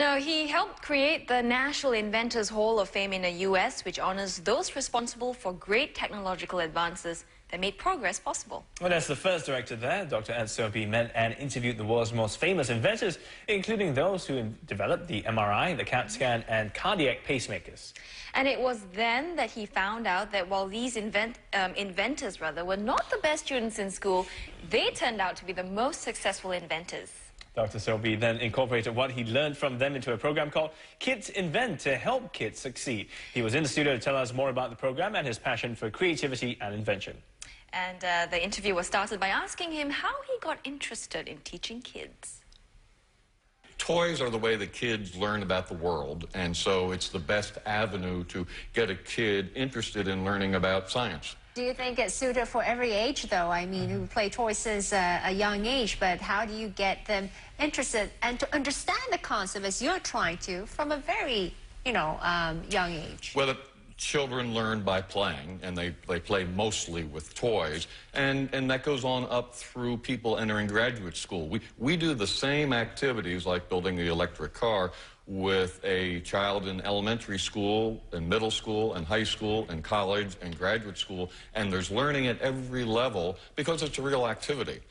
Now, he helped create the National Inventors Hall of Fame in the U.S., which honors those responsible for great technological advances that made progress possible. Well, as the first director there, Dr. Sobey met and interviewed the world's most famous inventors, including those who developed the MRI, the CAT scan, and cardiac pacemakers. And it was then that he found out that while these inventors were not the best students in school, they turned out to be the most successful inventors. Dr. Sobey then incorporated what he learned from them into a program called Kids Invent to help kids succeed. He was in the studio to tell us more about the program and his passion for creativity and invention. And the interview was started by asking him how he got interested in teaching kids. Toys are the way that kids learn about the world, and so it's the best avenue to get a kid interested in learning about science. Do you think it's suited for every age, though? I mean, you play toys since a young age, but how do you get them interested and to understand the concept as you're trying to from a very, young age? Well, children learn by playing, and they play mostly with toys, and that goes on up through people entering graduate school. We do the same activities like building the electric car with a child in elementary school, and middle school, and high school, and college, and graduate school, and there's learning at every level because it's a real activity.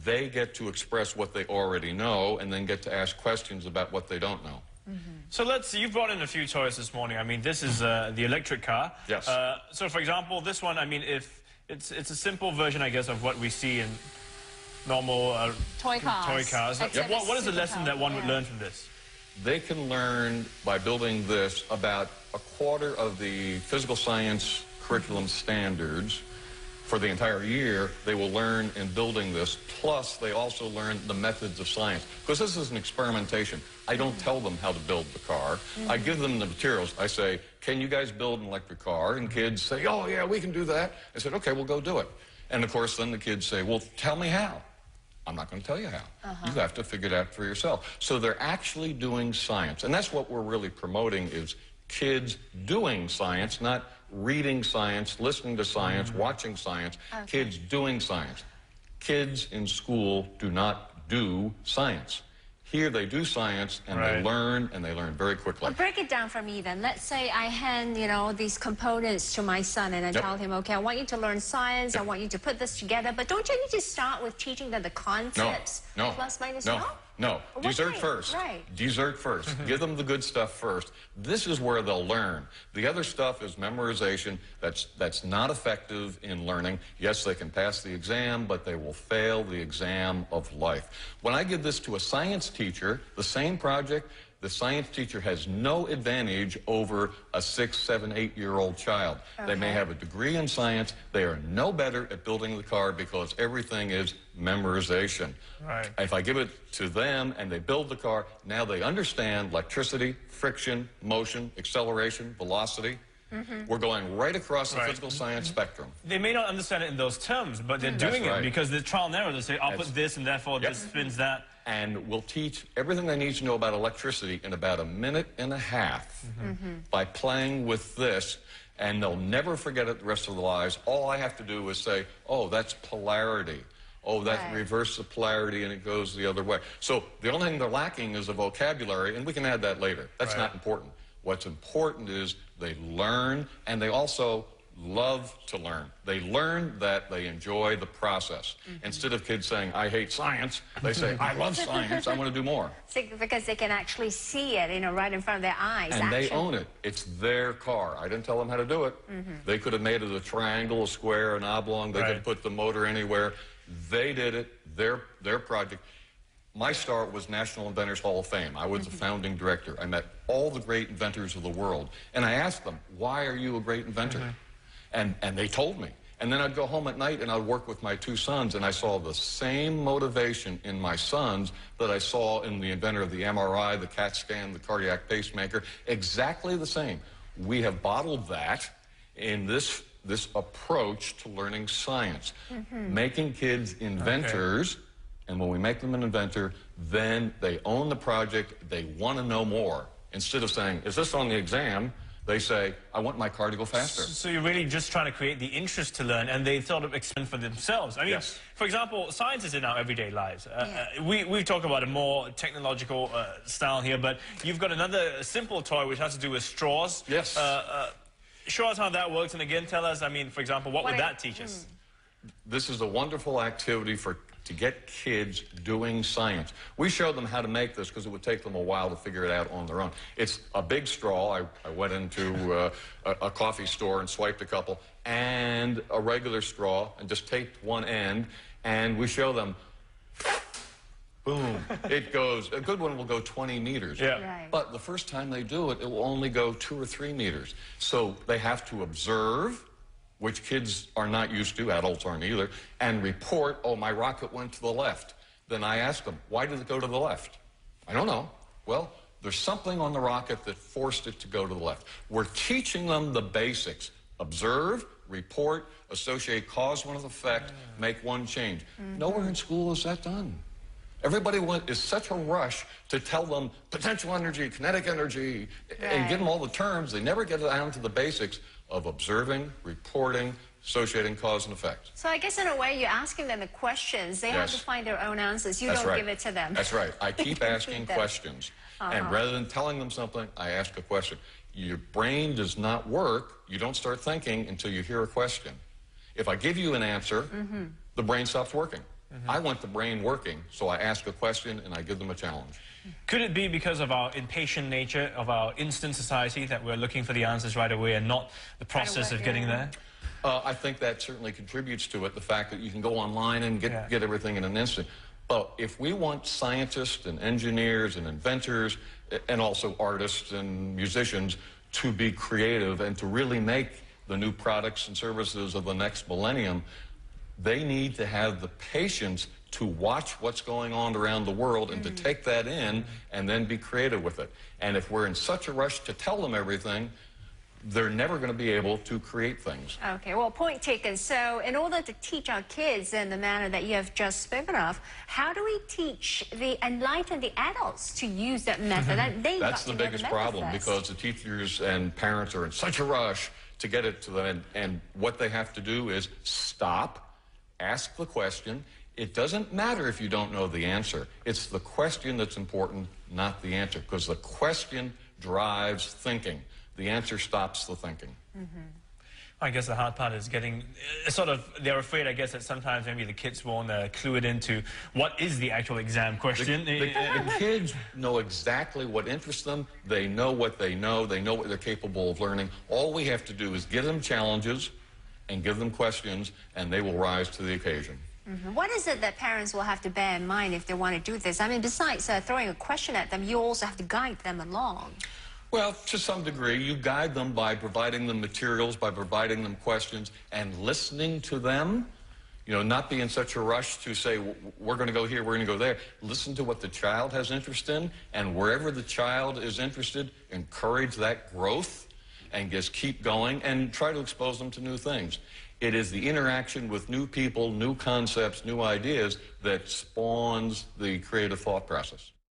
They get to express what they already know and then get to ask questions about what they don't know. So you've brought in a few toys this morning. I mean, this is the electric car. Yes. So for example, this one, I mean, if it's a simple version, I guess, of what we see in normal toy cars. What is the lesson that one would learn from this? They can learn by building this about a quarter of the physical science curriculum standards for the entire year. They will learn in building this, plus they also learn the methods of science, because this is an experimentation. I don't tell them how to build the car. I give them the materials. I say, can you guys build an electric car? And kids say, oh yeah, we can do that. I said, okay, we'll go do it. And of course then the kids say, well, tell me how. I'm not going to tell you how. You have to figure it out for yourself. So they're actually doing science, and that's what we're really promoting, is kids doing science, not reading science, listening to science, watching science. Kids doing science. Kids in school do not do science. Here they do science, and they learn very quickly. Well, break it down for me then. Let's say I hand, these components to my son, and I tell him, okay, I want you to learn science, I want you to put this together, but don't you need to start with teaching them the concepts? No. Plus, minus, No. Dessert first. Right. Dessert first. Give them the good stuff first. This is where they'll learn. The other stuff is memorization. That's not effective in learning. Yes, they can pass the exam, but they will fail the exam of life. When I give this to a science teacher, the same project, the science teacher has no advantage over a 6, 7, 8-year-old child. They may have a degree in science. They are no better at building the car because everything is memorization. Right. If I give it to them and they build the car, now they understand electricity, friction, motion, acceleration, velocity. We're going right across the physical science spectrum. They may not understand it in those terms, but they're doing it because they're trial and error. They say, I'll put this, and therefore this spins that. And we'll teach everything they need to know about electricity in about 1.5 minutes by playing with this, and they'll never forget it the rest of their lives. All I have to do is say, oh, that's polarity. Oh, that reverse the polarity, and it goes the other way. So the only thing they're lacking is a vocabulary, and we can add that later. That's not important. What's important is they learn, and they also love to learn. They learn that they enjoy the process. Instead of kids saying, I hate science, they say, I love science, I want to do more. Because they can actually see it, right in front of their eyes. And they own it. It's their car. I didn't tell them how to do it. They could have made it a triangle, a square, an oblong. They could have put the motor anywhere. They did it, their project. My start was National Inventors Hall of Fame. I was the founding director. I met all the great inventors of the world. And I asked them, why are you a great inventor? And they told me. And then I'd go home at night and I'd work with my 2 sons, and I saw the same motivation in my sons that I saw in the inventor of the MRI, the CAT scan, the cardiac pacemaker, exactly the same. We have bottled that in this approach to learning science, making kids inventors. And when we make them an inventor, then they own the project, they want to know more. Instead of saying, is this on the exam? They say, I want my car to go faster. So you're really just trying to create the interest to learn, and they sort of expand for themselves. I mean, Yes. for example, science is in our everyday lives. We've talked about a more technological style here, but you've got another simple toy which has to do with straws. Yes. Show us how that works, and again, tell us, I mean, for example, what would that teach us? This is a wonderful activity to get kids doing science. We showed them how to make this because it would take them a while to figure it out on their own. It's a big straw. I went into a coffee store and swiped a couple, and a regular straw, and just taped one end, and we show them, boom, it goes, a good one will go 20 meters. Yeah. Right. But the first time they do it, it will only go 2 or 3 meters. So they have to observe, which kids are not used to, adults aren't either, and report, oh, my rocket went to the left. Then I ask them, why did it go to the left? I don't know. Well, there's something on the rocket that forced it to go to the left. We're teaching them the basics. Observe, report, associate cause with effect, make one change. Nowhere in school is that done. Everybody is such a rush to tell them potential energy, kinetic energy, and give them all the terms. They never get down to the basics of observing, reporting, associating cause and effect. So I guess in a way you're asking them the questions. They have to find their own answers. You don't give it to them. That's right. I keep asking questions. And rather than telling them something, I ask a question. Your brain does not work. You don't start thinking until you hear a question. If I give you an answer, the brain stops working. I want the brain working, so I ask a question and I give them a challenge. Could it be because of our impatient nature, of our instant society, that we're looking for the answers right away and not the process of getting there? I think that certainly contributes to it, the fact that you can go online and get everything in an instant. But if we want scientists and engineers and inventors and also artists and musicians to be creative and to really make the new products and services of the next millennium, they need to have the patience to watch what's going on around the world and to take that in and then be creative with it. And if we're in such a rush to tell them everything, they're never going to be able to create things. Okay, well, point taken. So in order to teach our kids in the manner that you have just spoken of, how do we enlighten the adults to use that method? That's the biggest problem, because the teachers and parents are in such a rush to get it to them. And what they have to do is stop, ask the question. It doesn't matter if you don't know the answer. It's the question that's important, not the answer, because the question drives thinking. The answer stops the thinking. I guess the hard part is getting, they're afraid, I guess, that sometimes maybe the kids won't clue it into what is the actual exam question. The kids know exactly what interests them. They know what they know. They know what they're capable of learning. All we have to do is give them challenges and give them questions, and they will rise to the occasion. What is it that parents will have to bear in mind if they want to do this? I mean, besides throwing a question at them, you also have to guide them along. Well, to some degree, you guide them by providing them materials, by providing them questions, and listening to them. You know, not be in such a rush to say, we're going to go here, we're going to go there. Listen to what the child has interest in, and wherever the child is interested, encourage that growth, and just keep going, and try to expose them to new things. It is the interaction with new people, new concepts, new ideas that spawns the creative thought process.